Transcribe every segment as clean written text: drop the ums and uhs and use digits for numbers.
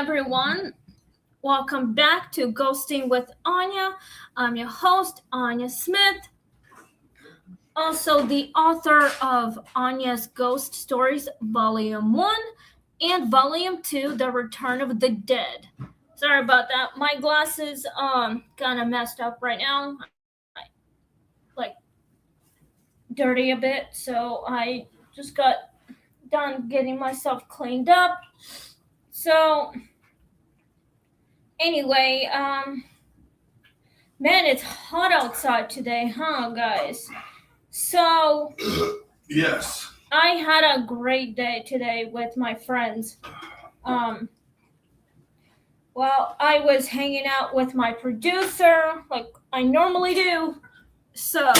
everyone. Welcome back to Ghosting with Anya. I'm your host, Anya Smith, also the author of Anya's Ghost Stories, Volume 1 and Volume 2, The Return of the Dead. Sorry about that. My glasses kind of messed up right now. Like dirty a bit, so I just got done getting myself cleaned up. So anyway, man, it's hot outside today, huh, guys? So Yes. I had a great day today with my friends. Well, I was hanging out with my producer like I normally do. So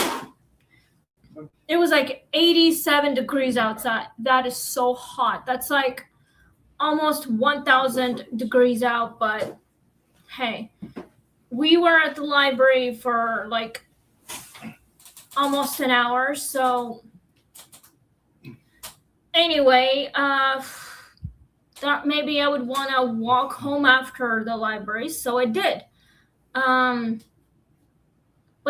it was like 87 degrees outside. That is so hot. That's like almost 1,000 degrees out, but hey, we were at the library for like almost an hour. So anyway, thought maybe I would want to walk home after the library, so I did. But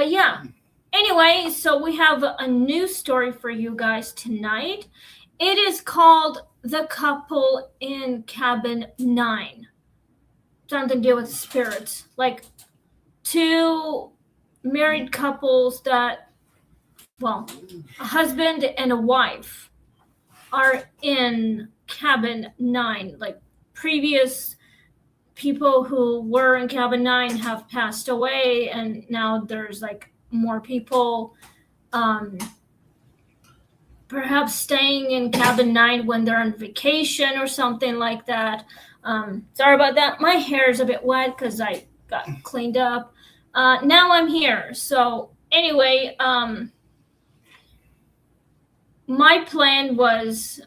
yeah. Anyway, so we have a new story for you guys tonight. It is called The Couple in Cabin 9. Something to do with spirits. Like two married couples that, well, a husband and a wife are in cabin 9. Like previous people who were in cabin 9 have passed away, and now there's like more people perhaps staying in cabin 9 when they're on vacation or something like that. Sorry about that. My hair is a bit wet because I got cleaned up. Now I'm here. So anyway, my plan was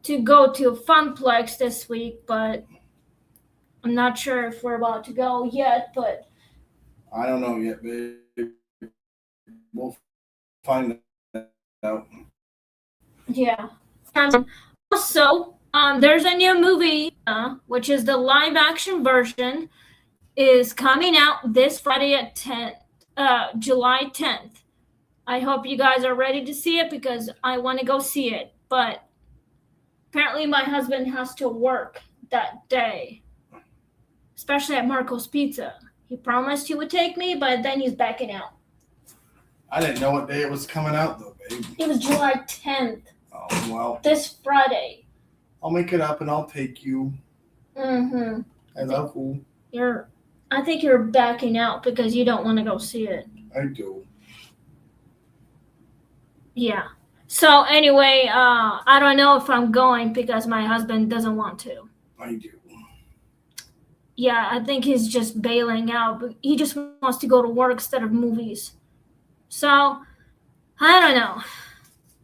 to go to Funplex this week, but I'm not sure if we're about to go yet, but I don't know yet, babe. We'll find out. Yeah. Also, there's a new movie, which is the live-action version, is coming out this Friday at July 10th. I hope you guys are ready to see it because I want to go see it. But apparently my husband has to work that day, especially at Marco's Pizza. He promised he would take me, but then he's backing out. I didn't know what day it was coming out, though, babe. It was July 10th. Oh, well. This Friday. I'll make it up and I'll take you. Mm-hmm. I love you. I think you're backing out because you don't want to go see it. I do. Yeah. So anyway, I don't know if I'm going because my husband doesn't want to. I do. Yeah, I think he's just bailing out. But he just wants to go to work instead of movies. So, I don't know.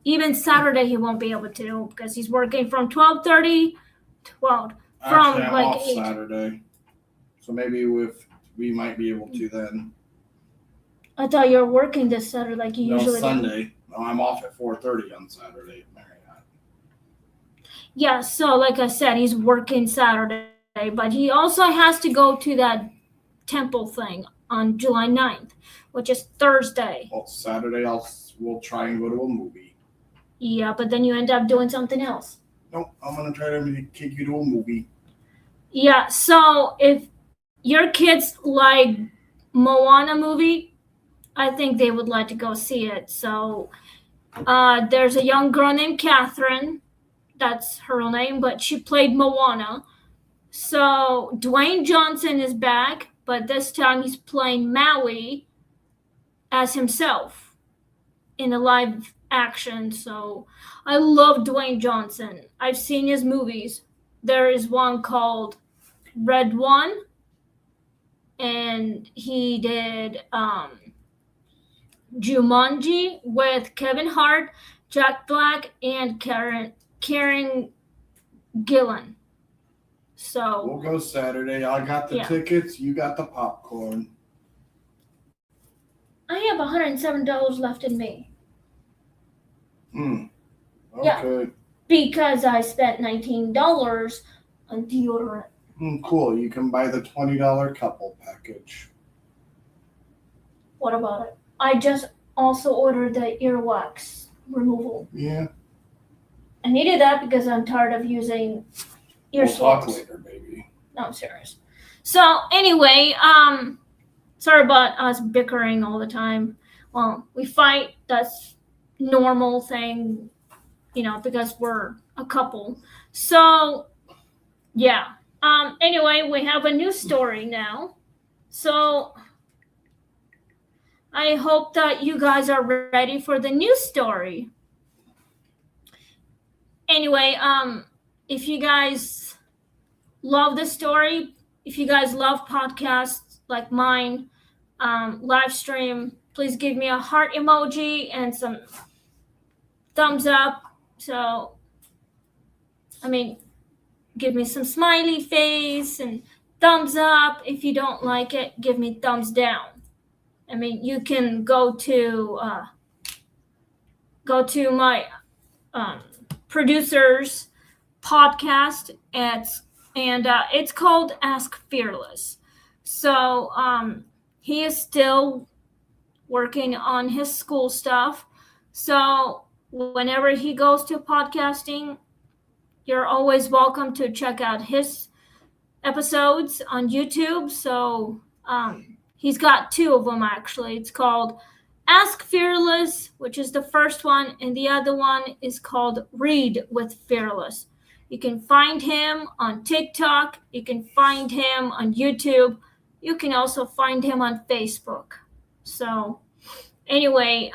Even Saturday he won't be able to because he's working from 12:30 to 12. Actually, I'm off 8. Saturday. So maybe we might be able to then. I thought you were working this Saturday like you usually do. Sunday. No, I'm off at 4:30 on Saturday at Marriott. Yeah, so like I said, he's working Saturday, but he also has to go to that temple thing on July 9th, which is Thursday. Well, Saturday we'll try and go to a movie. Yeah, but then you end up doing something else. Nope, I'm going to try to take you to a movie. Yeah, so if your kids like Moana movie, I think they would like to go see it. So there's a young girl named Catherine. That's her real name, but she played Moana. So Dwayne Johnson is back, but this time he's playing Maui as himself in a live action. So I love Dwayne Johnson. I've seen his movies. There is one called Red One, and he did Jumanji with Kevin Hart, Jack Black, and Karen Gillan. So we'll go Saturday. I got the tickets. You got the popcorn. I have $107 left in me. Okay. Yeah, because I spent $19 a deodorant. Cool. You can buy the $20 couple package. What about it? I just also ordered the earwax removal. Yeah. I needed that because I'm tired of using ear We'll talk swabs. later, baby. No, I'm serious. So anyway, sorry about us bickering all the time. Well, we fight. That's normal thing, because we're a couple. So yeah. Anyway, we have a new story now. So I hope that you guys are ready for the new story. Anyway, if you guys love the story, if you guys love podcasts like mine, live stream, please give me a heart emoji and some thumbs up. So, give me some smiley face and thumbs up. If you don't like it, give me thumbs down. You can go to my producer's podcast and it's called Ask Fearless. So he is still working on his school stuff. So whenever he goes to podcasting, you're always welcome to check out his episodes on YouTube. So he's got 2 of them actually. It's called Ask Fearless, which is the first one, and the other one is called Read with Fearless. You can find him on TikTok. You can find him on YouTube. You can also find him on Facebook. So anyway,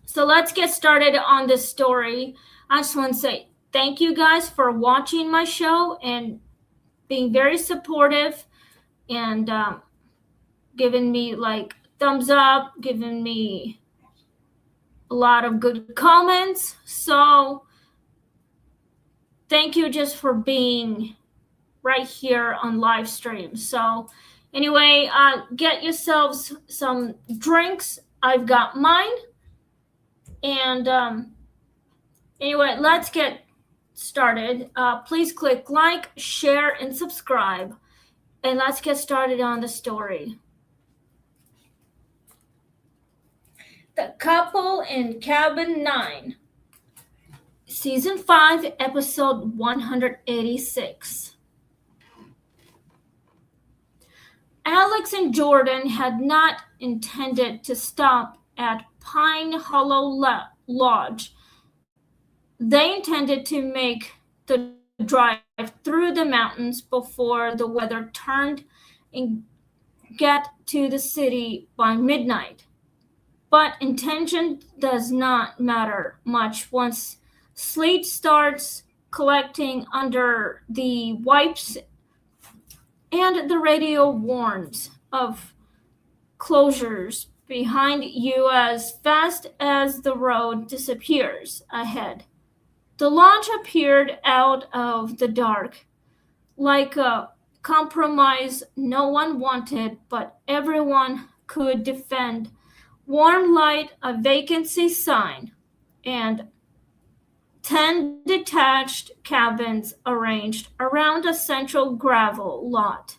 so let's get started on this story. I just want to say thank you guys for watching my show and being very supportive and giving me thumbs up, giving me a lot of good comments. So thank you just for being right here on live stream. So anyway, get yourselves some drinks. I've got mine. And anyway, let's get started. Please click like, share, and subscribe. And let's get started on the story. The Couple in Cabin 9, Season 5, Episode 186. Alex and Jordan had not intended to stop at Pine Hollow Lodge. They intended to make the drive through the mountains before the weather turned and get to the city by midnight. But intention does not matter much once sleet starts collecting under the wipes and the radio warns of closures behind you as fast as the road disappears ahead. The launch appeared out of the dark, like a compromise no one wanted but everyone could defend. Warm light, a vacancy sign, and 10 detached cabins arranged around a central gravel lot.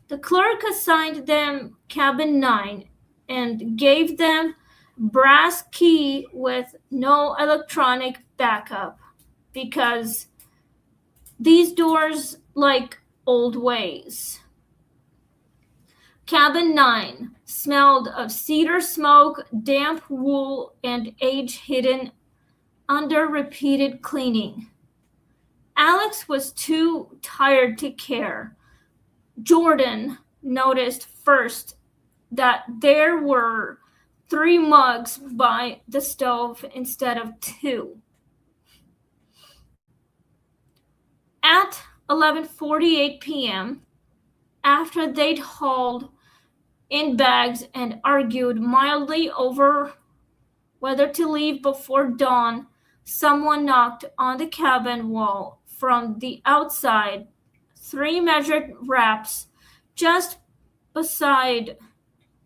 The clerk assigned them Cabin 9 and gave them brass key with no electronic backup because these doors like old ways. Cabin 9 smelled of cedar smoke, damp wool, and age hidden under repeated cleaning. Alex was too tired to care. Jordan noticed first that there were 3 mugs by the stove instead of 2. At 11:48 p.m., after they'd hauled in bags and argued mildly over whether to leave before dawn, someone knocked on the cabin wall from the outside, 3 measured raps just beside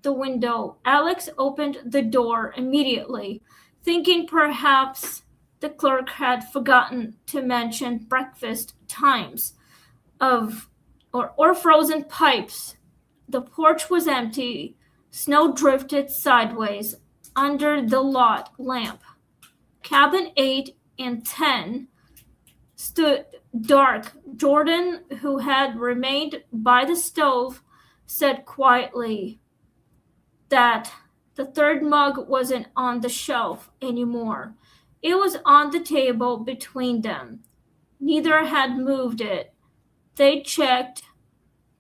the window. Alex opened the door immediately, thinking perhaps the clerk had forgotten to mention breakfast times or frozen pipes. The porch was empty. Snow drifted sideways under the lot lamp. Cabin 8 and 10 stood dark. Jordan, who had remained by the stove, said quietly that the third mug wasn't on the shelf anymore. It was on the table between them. Neither had moved it. They checked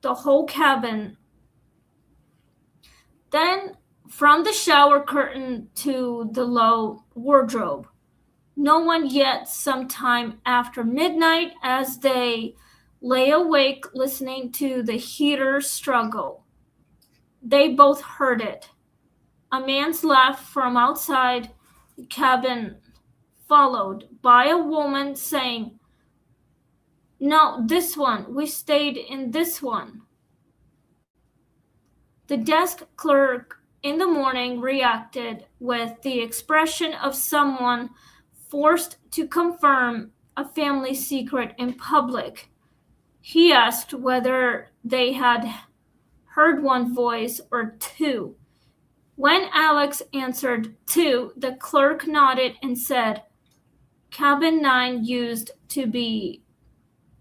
the whole cabin. Then from the shower curtain to the low wardrobe. No one yet. Sometime after midnight, as they lay awake listening to the heater struggle, they both heard it. A man's laugh from outside the cabin, followed by a woman saying, "No, this one. We stayed in this one." The desk clerk in the morning reacted with the expression of someone forced to confirm a family secret in public. He asked whether they had heard one voice or two. When Alex answered two, the clerk nodded and said, "Cabin 9 used to be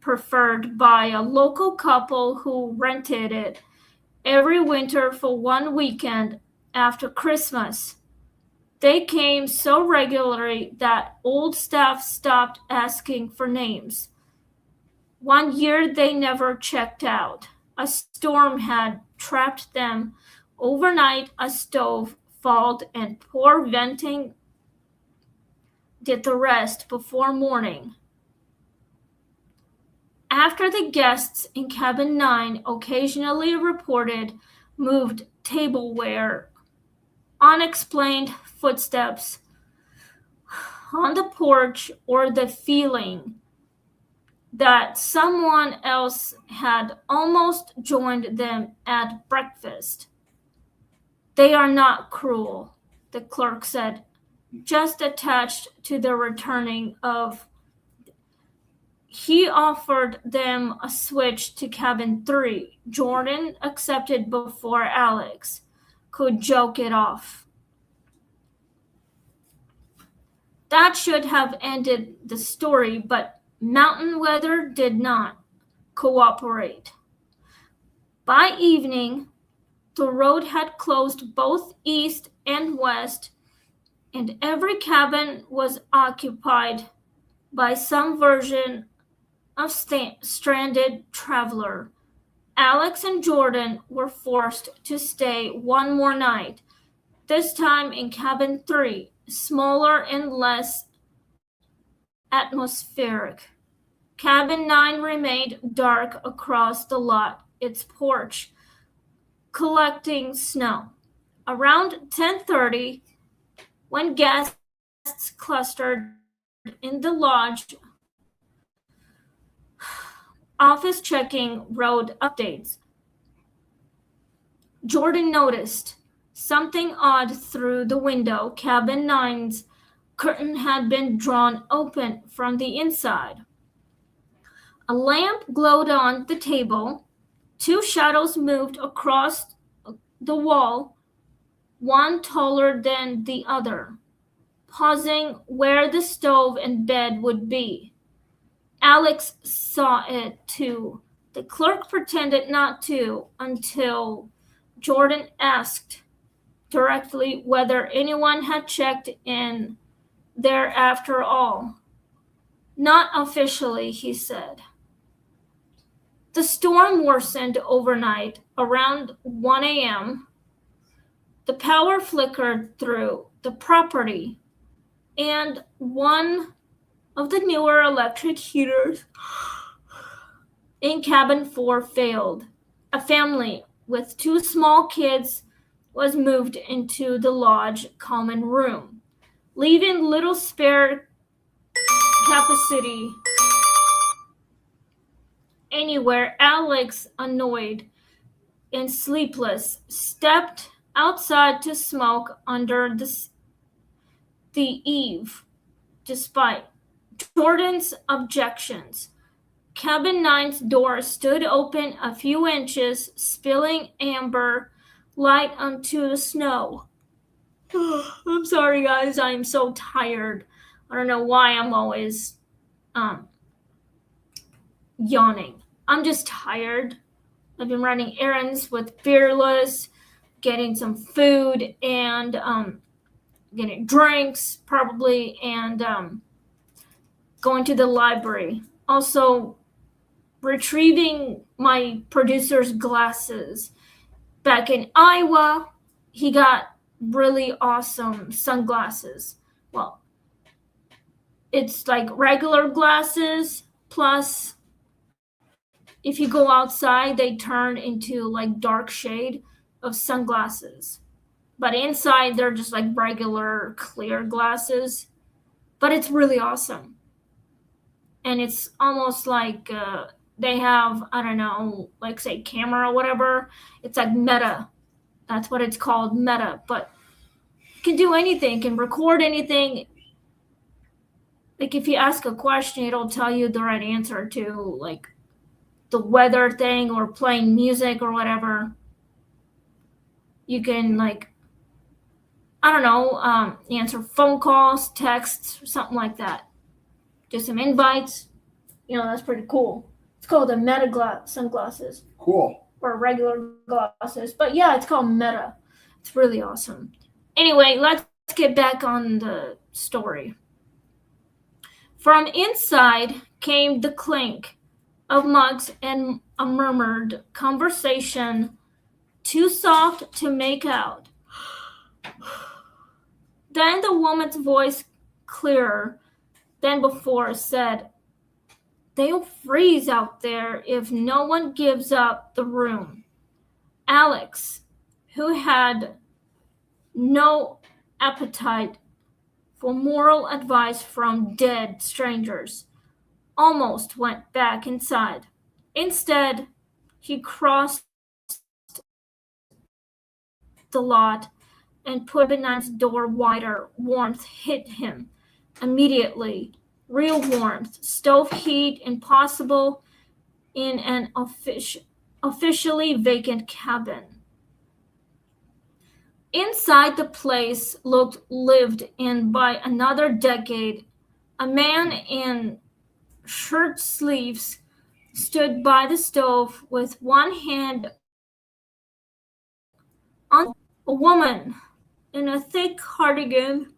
preferred by a local couple who rented it every winter for one weekend after Christmas. They came so regularly that old staff stopped asking for names. One year they never checked out. A storm had trapped them overnight. A stove failed and poor venting did the rest before morning. After the guests in cabin 9 occasionally reported moved tableware, unexplained footsteps on the porch, or the feeling that someone else had almost joined them at breakfast. "They are not cruel," the clerk said, "just attached to the returning of." He offered them a switch to cabin 3. Jordan accepted before Alex could joke it off. That should have ended the story, but mountain weather did not cooperate. By evening, the road had closed both east and west, and every cabin was occupied by some version of stranded traveler. Alex and Jordan were forced to stay one more night, this time in cabin 3, smaller and less atmospheric. Cabin 9 remained dark across the lot, its porch collecting snow. Around 10:30, when guests clustered in the lodge office checking road updates, Jordan noticed something odd through the window. Cabin 9's curtain had been drawn open from the inside. A lamp glowed on the table. Two shadows moved across the wall, one taller than the other, pausing where the stove and bed would be. Alex saw it too. The clerk pretended not to until Jordan asked directly whether anyone had checked in there after all. "Not officially," he said. The storm worsened overnight. Around 1 a.m., the power flickered through the property, and one of the newer electric heaters in cabin 4 failed. A family with 2 small kids was moved into the lodge common room, leaving little spare capacity anywhere. Alex, annoyed and sleepless, stepped outside to smoke under the eave. Despite Jordan's objections, Cabin 9's door stood open a few inches, spilling amber light onto the snow. I'm sorry, guys. I am so tired. I don't know why I'm always yawning. I'm just tired. I've been running errands with Fearless, getting some food and getting drinks probably, and going to the library. Also, retrieving my producer's glasses. Back in Iowa, he got really awesome sunglasses. Well, it's like regular glasses, plus if you go outside, they turn into like dark shade of sunglasses. But inside, they're just like regular clear glasses. But it's really awesome. And it's almost like they have, I don't know, like say camera or whatever. It's like meta. That's what it's called, meta. But it can do anything, it can record anything. Like if you ask a question, it'll tell you the right answer to like the weather thing or playing music or whatever. You can like, I don't know, answer phone calls, texts, or something like that. Just some invites. That's pretty cool. It's called the Meta sunglasses. Cool. Or regular glasses. But yeah, it's called Meta. It's really awesome. Anyway, let's get back on the story. From inside came the clink of mugs and a murmured conversation too soft to make out. Then the woman's voice, clearer than before, said, "They'll freeze out there if no one gives up the room." Alex, who had no appetite for moral advice from dead strangers, almost went back inside. Instead, he crossed the lot and put Benigne's door wider. Warmth hit him immediately. Real warmth. Stove heat impossible in an officially vacant cabin. Inside the place looked lived in by another decade. A man in shirt sleeves stood by the stove with one hand on a woman in a thick cardigan.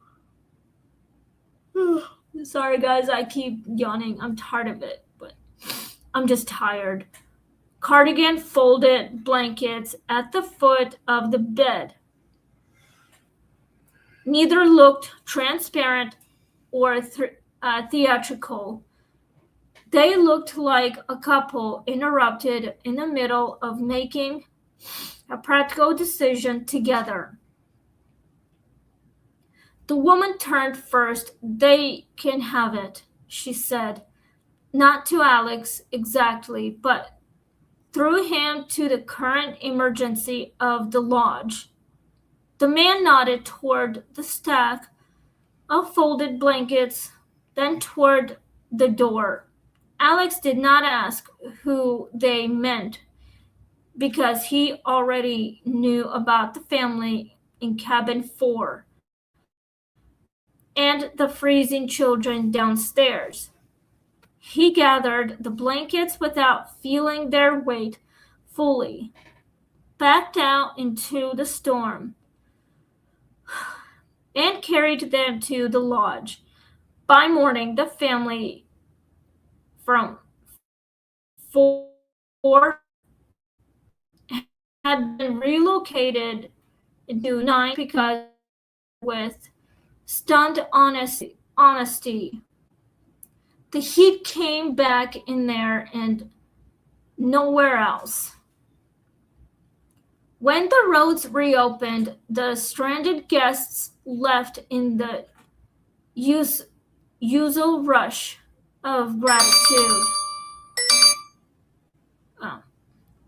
Sorry guys, I keep yawning. I'm tired of it, but I'm just tired. Cardigan, folded blankets at the foot of the bed. Neither looked transparent or theatrical. They looked like a couple interrupted in the middle of making a practical decision together. The woman turned first. "They can have it," she said, not to Alex exactly, but through him to the current emergency of the lodge. The man nodded toward the stack of folded blankets, then toward the door. Alex did not ask who they meant because he already knew about the family in cabin 4 and the freezing children downstairs. He gathered the blankets without feeling their weight fully, backed out into the storm, and carried them to the lodge. By morning, the family from 4 had been relocated to 9 because with stunned honesty. The heat came back in there and nowhere else. When the roads reopened, the stranded guests left in the usual rush of gratitude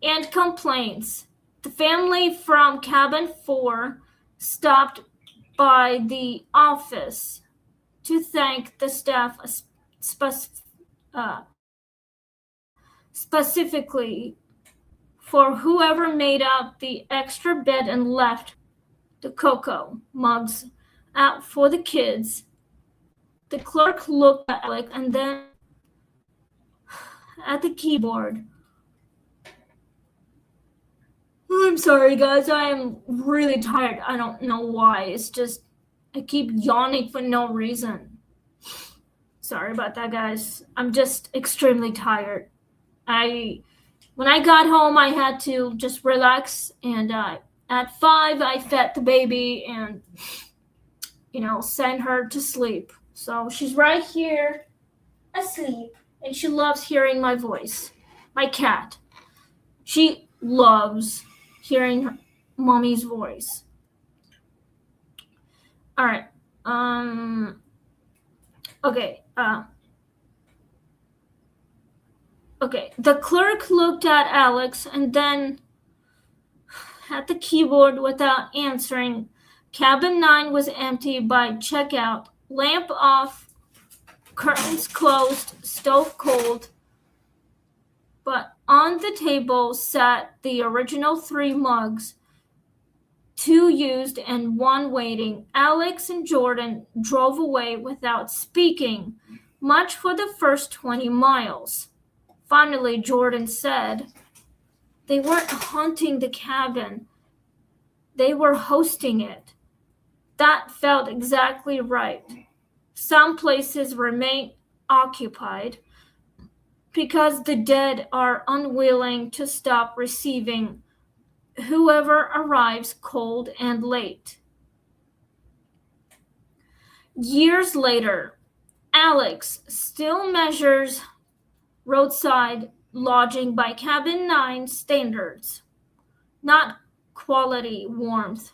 and complaints. The family from cabin 4 stopped by the office to thank the staff specifically for whoever made up the extra bed and left the cocoa mugs out for the kids. The clerk looked at Alec and then at the keyboard. I'm sorry, guys. I am really tired. I don't know why. It's just I keep yawning for no reason. Sorry about that, guys. I'm just extremely tired. When I got home, I had to just relax, and at 5, I fed the baby and sent her to sleep. So she's right here, asleep, and she loves hearing my voice. My cat. She loves hearing mommy's voice. All right. Okay. Okay. The clerk looked at Alex and then at the keyboard without answering. Cabin 9 was empty by checkout. Lamp off, curtains closed, stove cold. But on the table sat the original 3 mugs, 2 used and 1 waiting. Alex and Jordan drove away without speaking much for the first 20 miles. Finally, Jordan said, "They weren't haunting the cabin. They were hosting it." That felt exactly right. Some places remain occupied because the dead are unwilling to stop receiving whoever arrives cold and late. Years later, Alex still measures roadside lodging by Cabin 9 standards, not quality warmth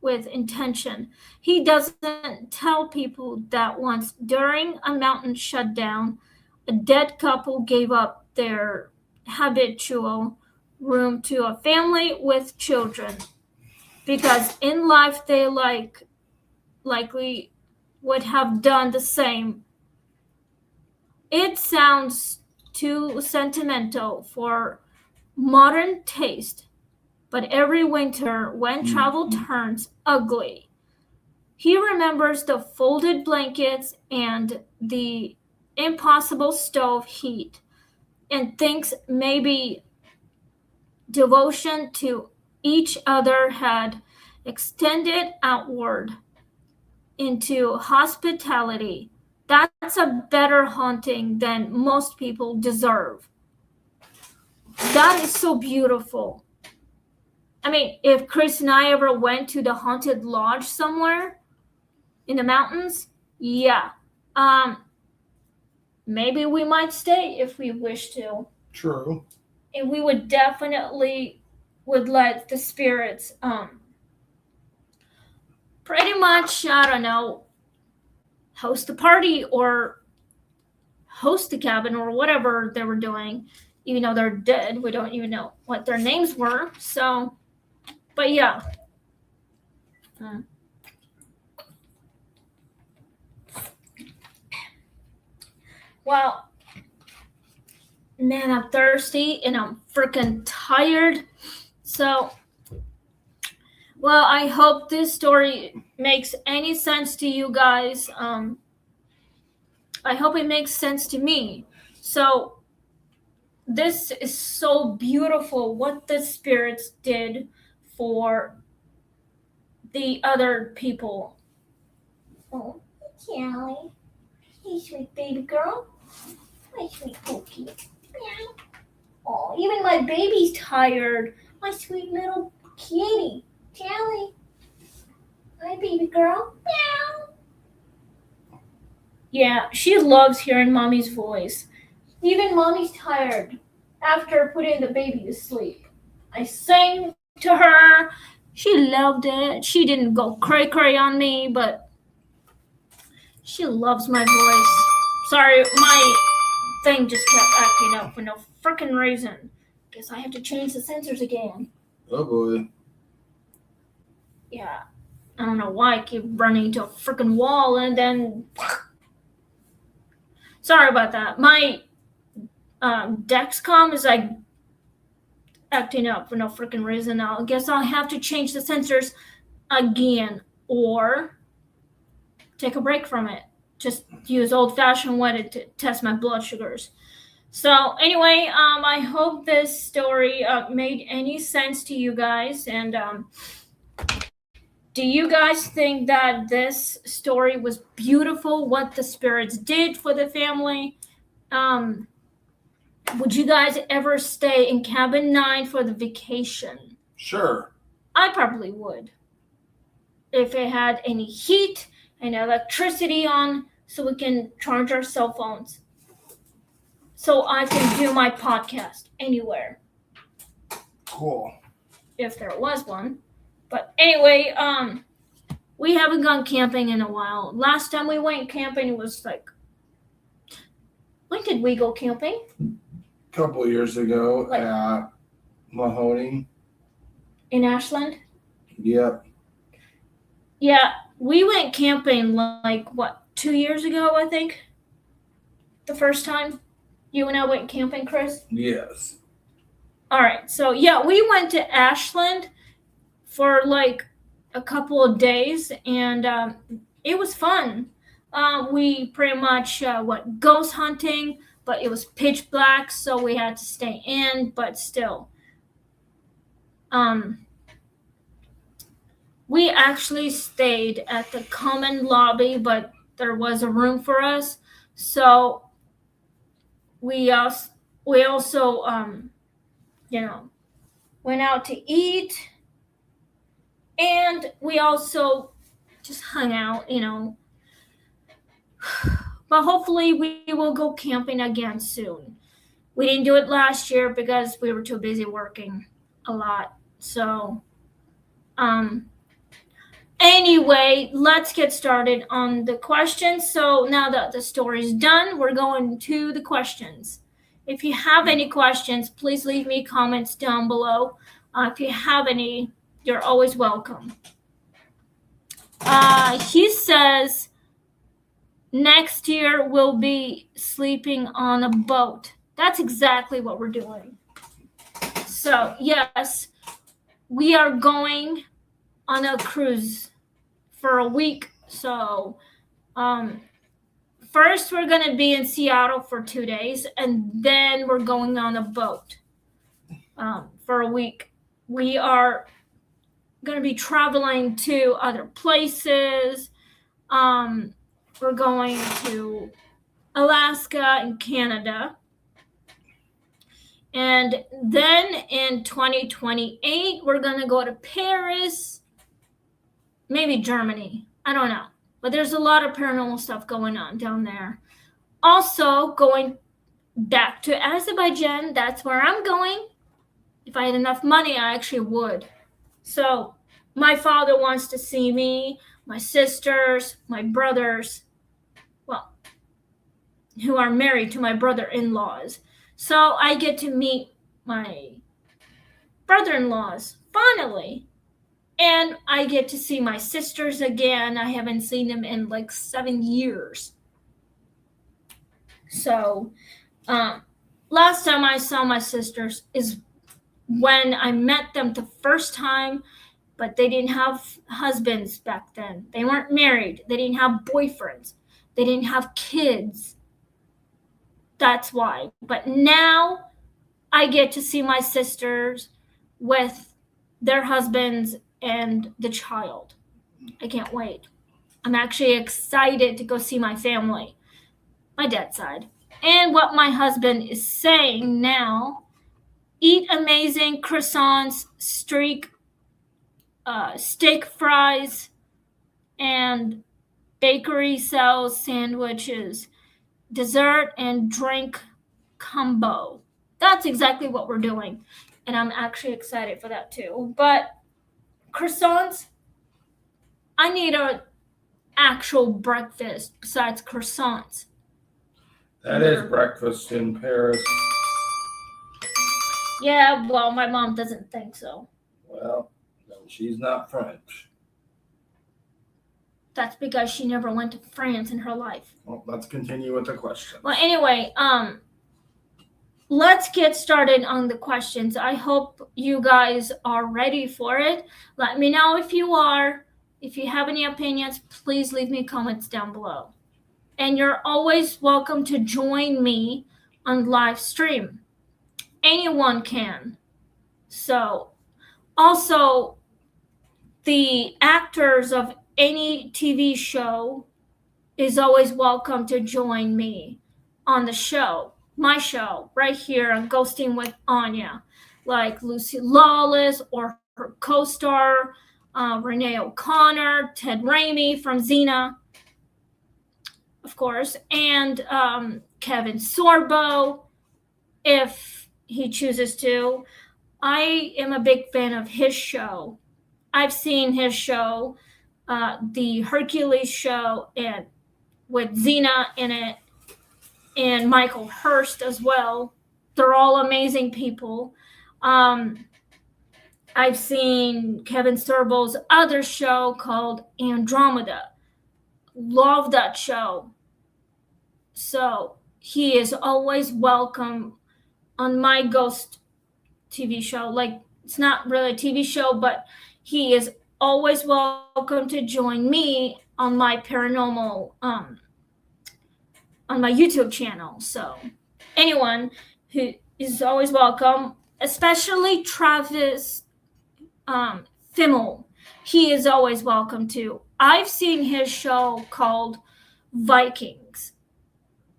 with intention. He doesn't tell people that once during a mountain shutdown, a dead couple gave up their habitual room to a family with children because in life they likely would have done the same. It sounds too sentimental for modern taste, but every winter when travel turns ugly, he remembers the folded blankets and the impossible stove heat and thinks maybe devotion to each other had extended outward into hospitality. That's a better haunting than most people deserve. That is so beautiful. I mean, if Chris and I ever went to the haunted lodge somewhere in the mountains, yeah. Maybe we might stay if we wish to. True. And we would definitely would let the spirits pretty much, I don't know, host a party or host the cabin or whatever they were doing. Even though they're dead, we don't even know what their names were. So, but yeah. Well, man, I'm thirsty and I'm freaking tired. So, well, I hope this story makes any sense to you guys. I hope it makes sense to me. So, this is so beautiful what the spirits did for the other people. Oh, Callie. Hey, sweet baby girl. My sweet Pokey. Meow. Oh, even my baby's tired. My sweet little kitty. Callie. Hi, baby girl. Meow. Yeah, she loves hearing mommy's voice. Even mommy's tired after putting the baby to sleep. I sang to her. She loved it. She didn't go cray-cray on me, but she loves my voice. Sorry, my thing just kept acting up for no freaking reason. Guess I have to change the sensors again. Oh boy. Yeah. I don't know why I keep running into a freaking wall and then... Sorry about that. My Dexcom is like acting up for no freaking reason. I guess I'll have to change the sensors again or take a break from it. Just use old-fashioned way to test my blood sugars. So anyway, I hope this story made any sense to you guys. And do you guys think that this story was beautiful? What the spirits did for the family? Would you guys ever stay in cabin 9 for the vacation? Sure. I probably would. If it had any heat and electricity on, so we can charge our cell phones. So I can do my podcast anywhere. Cool. If there was one. But anyway, we haven't gone camping in a while. Last time we went camping, it was like, when did we go camping? A couple of years ago at Mahoney. In Ashland? Yep. Yeah, we went camping like, 2 years ago, I think? The first time you and I went camping, Chris? Yes. All right, so yeah, we went to Ashland for like a couple of days, and it was fun. We pretty much went ghost hunting, but it was pitch black, so we had to stay in, but still. We actually stayed at the common lobby, but there was a room for us, so we also went out to eat, and we also just hung out, But hopefully we will go camping again soon. We didn't do it last year because we were too busy working a lot. So, anyway, let's get started on the questions. So now that the story's done, we're going to the questions. If you have any questions, please leave me comments down below. If you have any, you're always welcome. He says, next year we'll be sleeping on a boat. That's exactly what we're doing. So, yes, we are going on a cruise for a week. So, first we're going to be in Seattle for 2 days, and then we're going on a boat for a week. We are going to be traveling to other places. We're going to Alaska and Canada. And then in 2028, we're going to go to Paris, maybe Germany. I don't know. But there's a lot of paranormal stuff going on down there. Also, going back to Azerbaijan, that's where I'm going. If I had enough money, I actually would. So my father wants to see me, my sisters, my brothers, who are married to my brother-in-laws. So I get to meet my brother-in-laws, finally. And I get to see my sisters again. I haven't seen them in like 7 years. So last time I saw my sisters is when I met them the first time, but they didn't have husbands back then. They weren't married. They didn't have boyfriends. They didn't have kids. That's why. But now I get to see my sisters with their husbands and the child. I can't wait. I'm actually excited to go see my family, my dad's side. And what my husband is saying now, eat amazing croissants, steak fries, and bakery sells sandwiches, dessert and drink combo. That's exactly what we're doing. And I'm actually excited for that too. But croissants, I need an actual breakfast besides croissants. That is breakfast in Paris. Yeah, well, my mom doesn't think so. Well, no, she's not French. That's because she never went to France in her life. Well, let's continue with the question. Well, anyway, let's get started on the questions. I hope you guys are ready for it. Let me know if you are. If you have any opinions, please leave me comments down below. And you're always welcome to join me on live stream. Anyone can. So, also, the actors of any TV show is always welcome to join me on the show, my show, right here on Ghosting with Anya, like Lucy Lawless or her co-star Renee O'Connor, Ted Raimi from Xena, of course, and Kevin Sorbo, if he chooses to. I am a big fan of his show. I've seen his show, the Hercules show, and with Xena in it, and Michael Hurst as well. They're all amazing people. I've seen Kevin Sorbo's other show called Andromeda. Love that show. So he is always welcome on my Ghost TV show. Like, it's not really a TV show, but he is always welcome to join me on my paranormal on my YouTube channel. So anyone who is always welcome, especially Travis Fimmel. He is always welcome too. I've seen his show called Vikings.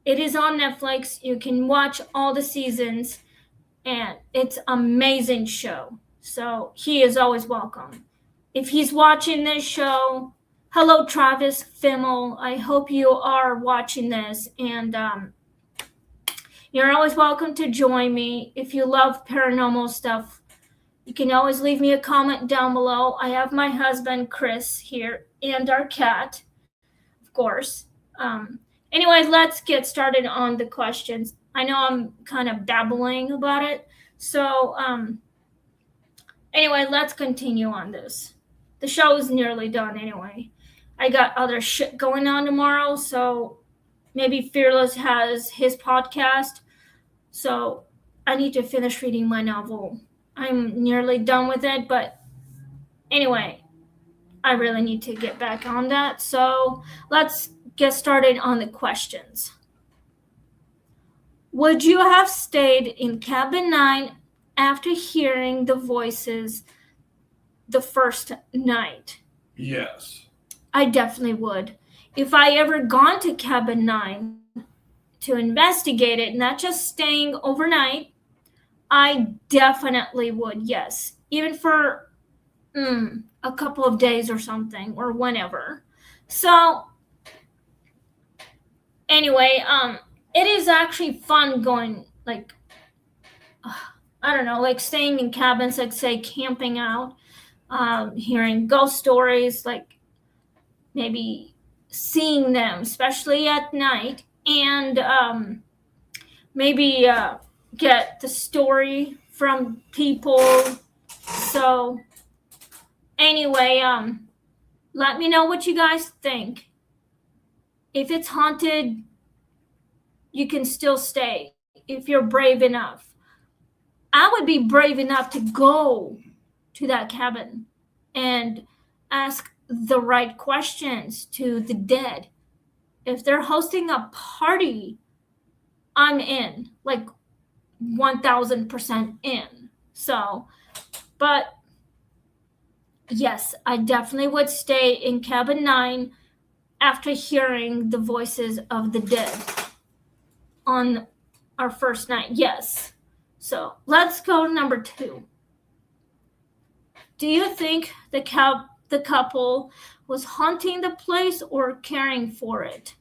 It is on Netflix. You can watch all the seasons, and it's an amazing show. So he is always welcome. If he's watching this show, hello, Travis Fimmel. I hope you are watching this, and you're always welcome to join me. If you love paranormal stuff, you can always leave me a comment down below. I have my husband, Chris, here, and our cat, of course. Anyway, let's get started on the questions. I know I'm kind of babbling about it. So anyway, let's continue on this. The show is nearly done anyway. I got other shit going on tomorrow, so maybe Fearless has his podcast. So I need to finish reading my novel. I'm nearly done with it, but anyway, I really need to get back on that. So let's get started on the questions. Would you have stayed in cabin 9 after hearing the voices the first night? Yes. I definitely would. If I ever gone to cabin 9 to investigate it, not just staying overnight, I definitely would, yes. Even for a couple of days or something, or whenever. So anyway, it is actually fun going, like, I don't know, like staying in cabins, like say camping out, hearing ghost stories, like maybe seeing them, especially at night, and maybe get the story from people. So anyway, let me know what you guys think. If it's haunted, you can still stay if you're brave enough. I would be brave enough to go to that cabin and ask the right questions to the dead. If they're hosting a party, I'm in, like 1000% in. So, but yes, I definitely would stay in cabin 9 after hearing the voices of the dead on our first night. Yes. So let's go to number 2. Do you think the couple was haunting the place or caring for it?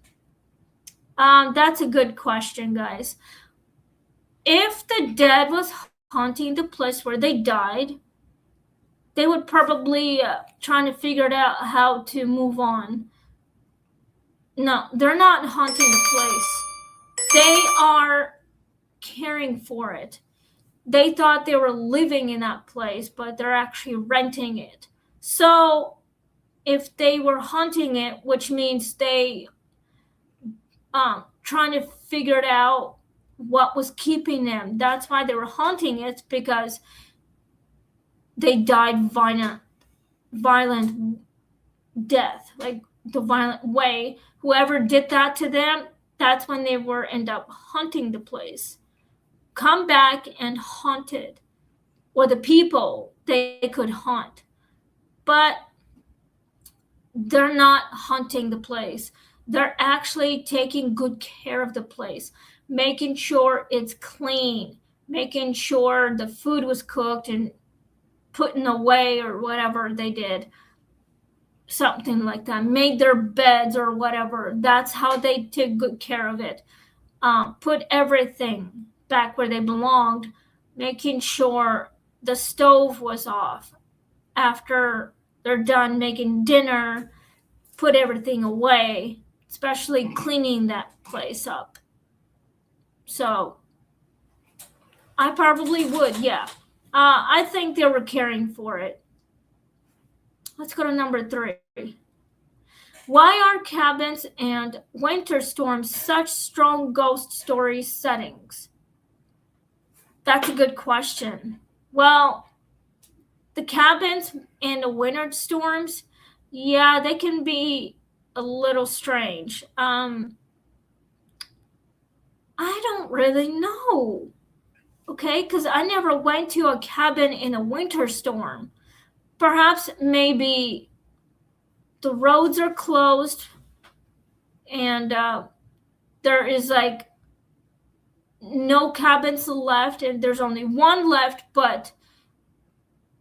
That's a good question, guys. If the dead was haunting the place where they died, they would probably trying to figure out how to move on. No, they're not haunting the place. They are caring for it. They thought they were living in that place, but they're actually renting it. So if they were haunting it, which means they trying to figure it out what was keeping them. That's why they were haunting it, because they died violent death, like the violent way. Whoever did that to them, that's when they were end up haunting the place. Come back and haunt it, or the people they could haunt. But they're not haunting the place. They're actually taking good care of the place, making sure it's clean, making sure the food was cooked and putting away or whatever they did. Something like that. Made their beds or whatever. That's how they took good care of it. Put everything back where they belonged, making sure the stove was off after they're done making dinner, put everything away, especially cleaning that place up. So I probably would, yeah. I think they were caring for it. Let's go to number 3. Why are cabins and winter storms such strong ghost story settings? That's a good question. Well, the cabins and the winter storms, yeah, they can be a little strange. I don't really know. Okay, because I never went to a cabin in a winter storm. Perhaps maybe the roads are closed and there is like no cabins left, and there's only one left, but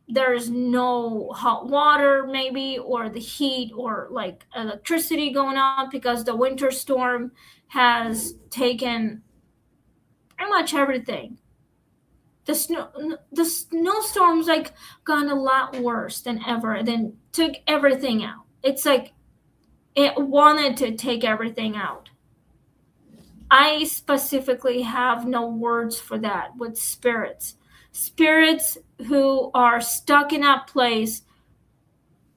there's no hot water maybe, or the heat, or like electricity going on, because the winter storm has taken pretty much everything. The snowstorm's like gone a lot worse than ever, then took everything out. It's like it wanted to take everything out. I specifically have no words for that with spirits. Spirits who are stuck in that place,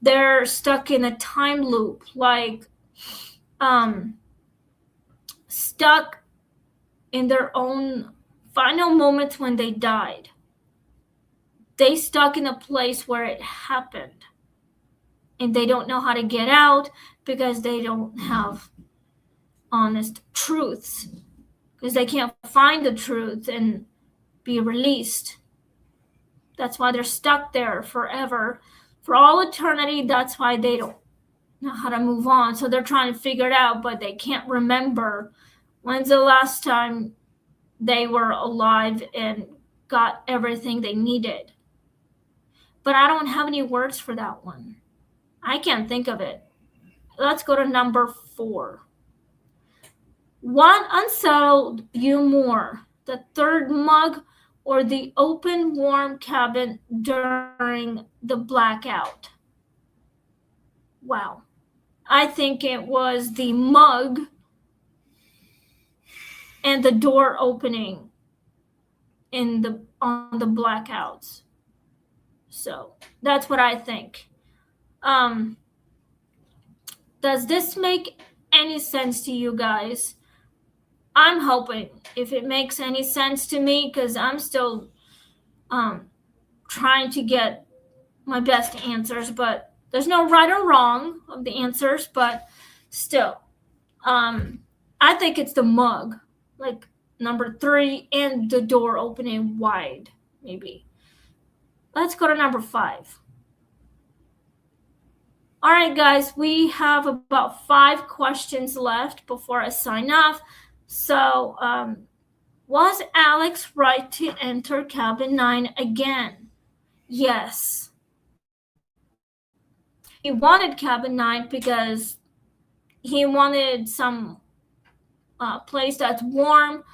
they're stuck in a time loop, like stuck in their own final moments when they died. They stuck in a place where it happened, and they don't know how to get out because they don't have honest truths, because they can't find the truth and be released. That's why they're stuck there forever, for all eternity. That's why they don't know how to move on. So they're trying to figure it out, but they can't remember when's the last time they were alive and got everything they needed. But I don't have any words for that one. I can't think of it. Let's go to number 4. What unsettled you more, the third mug or the open, warm cabin during the blackout? Wow. I think it was the mug and the door opening on the blackouts. So that's what I think. Does this make any sense to you guys? I'm hoping if it makes any sense to me, because I'm still trying to get my best answers, but there's no right or wrong of the answers, but still, I think it's the mug, like number 3, and the door opening wide, maybe. Let's go to number 5. All right, guys, we have about 5 questions left before I sign off. So, was Alex right to enter cabin 9 again? Yes. He wanted cabin 9 because he wanted some place that's warm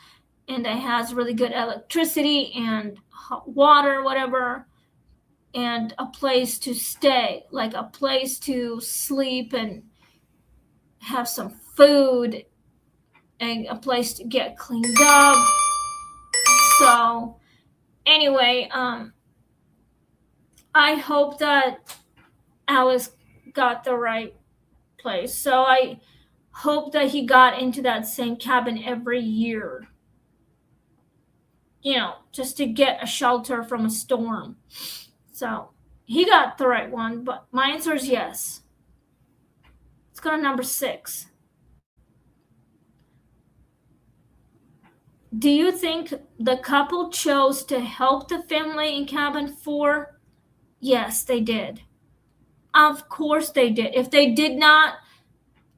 and that has really good electricity and hot water, whatever, and a place to stay, like a place to sleep and have some food and a place to get cleaned up. So anyway, I hope that Alice got the right place. So I hope that he got into that same cabin every year. just to get a shelter from a storm. So he got the right one, but my answer is yes. Let's go to number 6. Do you think the couple chose to help the family in cabin 4? Yes, they did. Of course they did. If they did not,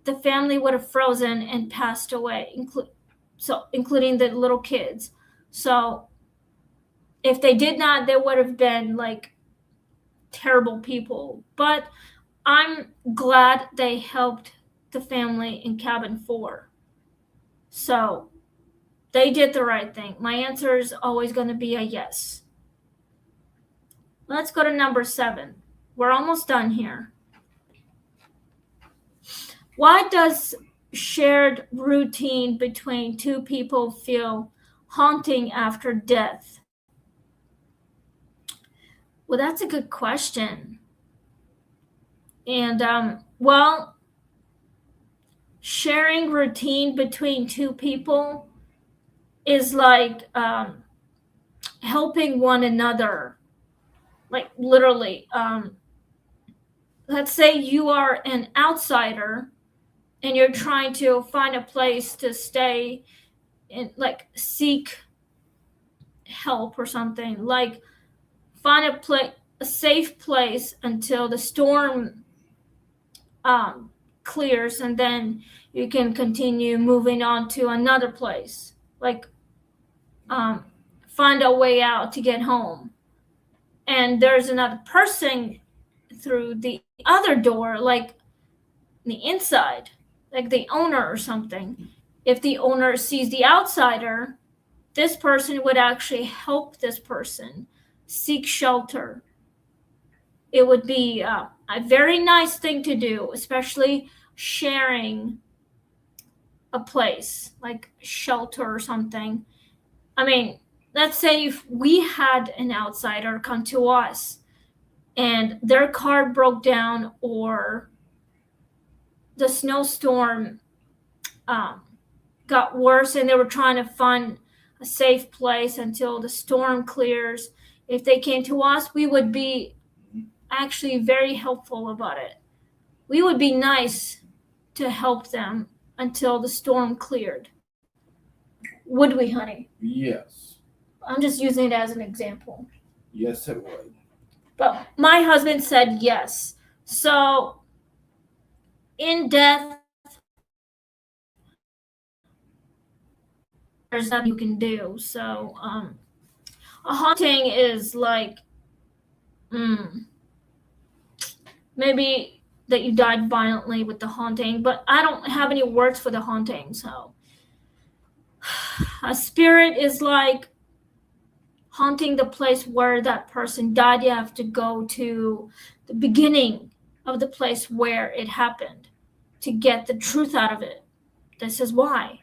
the family would have frozen and passed away, including the little kids. So if they did not, they would have been like terrible people. But I'm glad they helped the family in cabin 4. So they did the right thing. My answer is always going to be a yes. Let's go to number 7. We're almost done here. Why does shared routine between two people feel haunting after death? Well, that's a good question. And, sharing routine between two people is like helping one another. Like literally, let's say you are an outsider and you're trying to find a place to stay and like seek help or something. Like find a safe place until the storm clears, and then you can continue moving on to another place. Like find a way out to get home. And there's another person through the other door, like the inside, like the owner or something. If the owner sees the outsider, this person would actually help this person seek shelter. It would be a very nice thing to do, especially sharing a place like shelter or something. I mean, let's say if we had an outsider come to us and their car broke down, or the snowstorm got worse and they were trying to find a safe place until the storm clears. If they came to us, we would be actually very helpful about it. We would be nice to help them until the storm cleared. Would we, honey? Yes. I'm just using it as an example. Yes, it would. But my husband said yes. So in death, there's nothing you can do. So a haunting is like maybe that you died violently with the haunting, but I don't have any words for the haunting. So a spirit is like haunting the place where that person died. You have to go to the beginning of the place where it happened to get the truth out of it. This is why.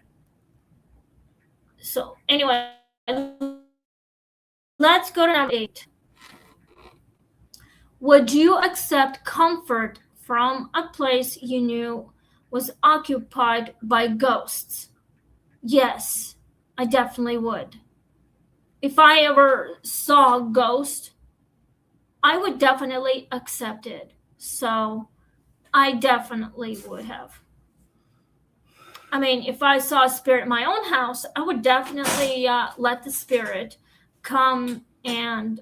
So anyway, let's go to number 8. Would you accept comfort from a place you knew was occupied by ghosts? Yes, I definitely would. If I ever saw a ghost, I would definitely accept it. So I definitely would have. I mean, if I saw a spirit in my own house, I would definitely let the spirit come and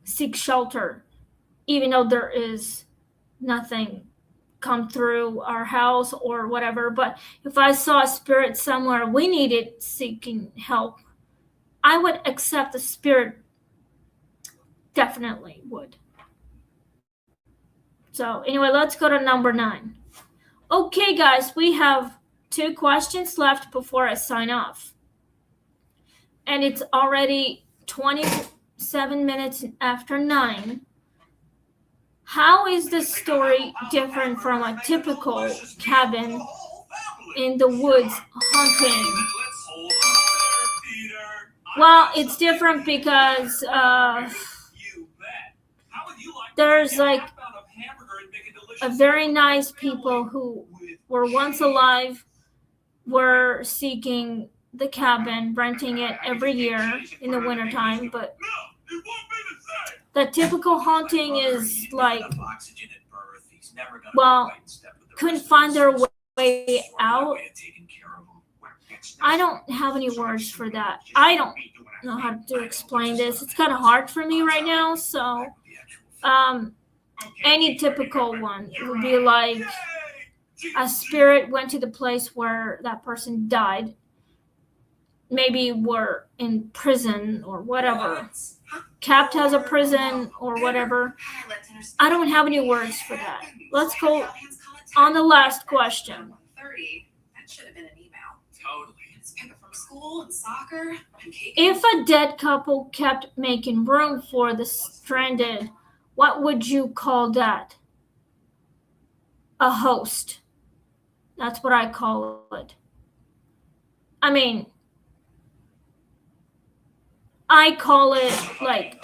seek shelter, even though there is nothing come through our house or whatever. But if I saw a spirit somewhere we needed seeking help, I would accept the spirit. Definitely would. So anyway, let's go to number 9. Okay, guys, we have 2 questions left before I sign off. And it's already 27 minutes after 9. How is this story different from a typical cabin in the woods haunting? Well, it's different because there's like a very nice people who were once alive, were seeking the cabin, renting it every year in the wintertime, but the typical haunting is like, well, couldn't find their way out. I don't have any words for that. I don't know how to explain this. It's kind of hard for me right now. So, any typical one would be like a spirit went to the place where that person died. Maybe were in prison or whatever. Capped has a prison or whatever. I don't have any words for that. Let's go on the last question. That should have been an email. Totally. It's pick up from school and soccer and cake. If a dead couple kept making room for the stranded, what would you call that? A host. That's what I call it. I mean, I call it like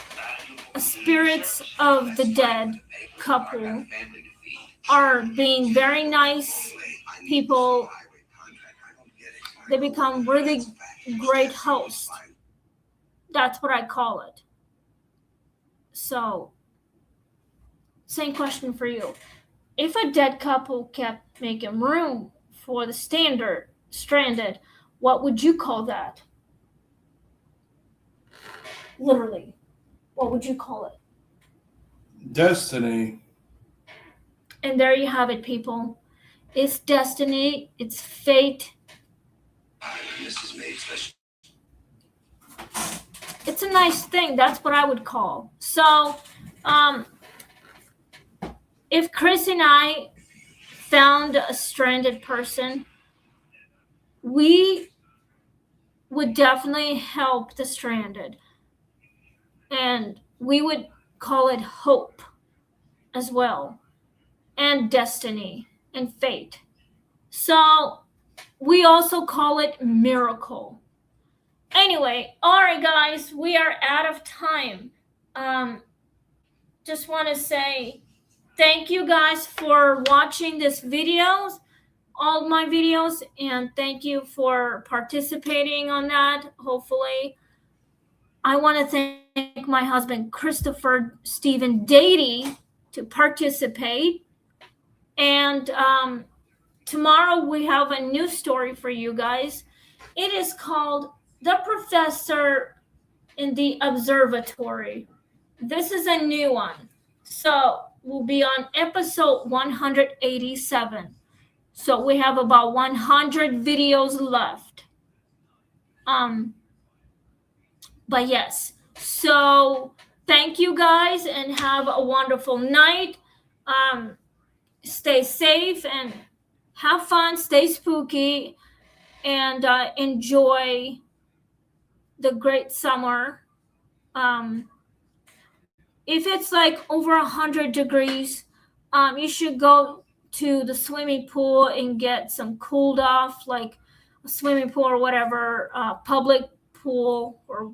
spirits of the dead couple are being very nice people. They become really great hosts. That's what I call it. So, same question for you. If a dead couple kept making room for the stranded, what would you call that? Literally, what would you call it? Destiny. And there you have it, people. It's destiny. It's fate. It's a nice thing. That's what I would call. So, if Chris and I found a stranded person, we would definitely help the stranded. And we would call it hope as well, and destiny and fate. So we also call it miracle. Anyway, all right, guys, we are out of time. Just want to say thank you guys for watching this video, all my videos, and thank you for participating on that. Hopefully, I want to thank my husband, Christopher Stephen Dady, to participate. And tomorrow we have a new story for you guys. It is called The Professor in the Observatory. This is a new one. So we'll be on episode 187. So we have about 100 videos left. But yes, so thank you guys and have a wonderful night. Stay safe and have fun, stay spooky, and enjoy the great summer. If it's like over 100 degrees, you should go to the swimming pool and get some cooled off, like a swimming pool or whatever, public pool or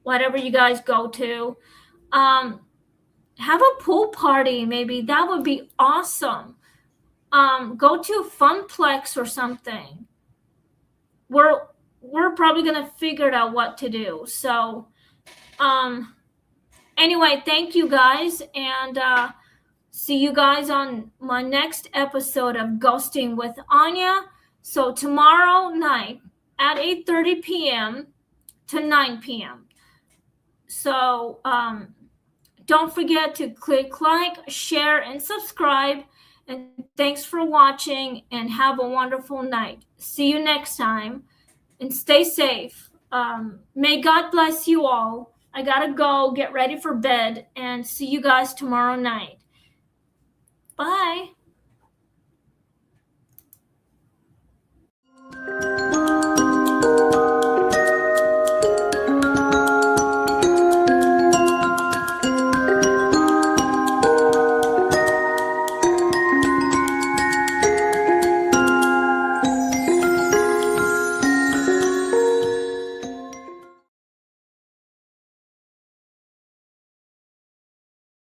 whatever you guys go to. Have a pool party, maybe. That would be awesome. Go to Funplex or something. We're probably gonna figure out what to do. So, anyway, thank you guys, and see you guys on my next episode of Ghosting with Anya. So tomorrow night at 8:30 p.m. to 9 p.m. So don't forget to click like, share, and subscribe. And thanks for watching, and have a wonderful night. See you next time, and stay safe. May God bless you all. I gotta go get ready for bed, and see you guys tomorrow night. Bye.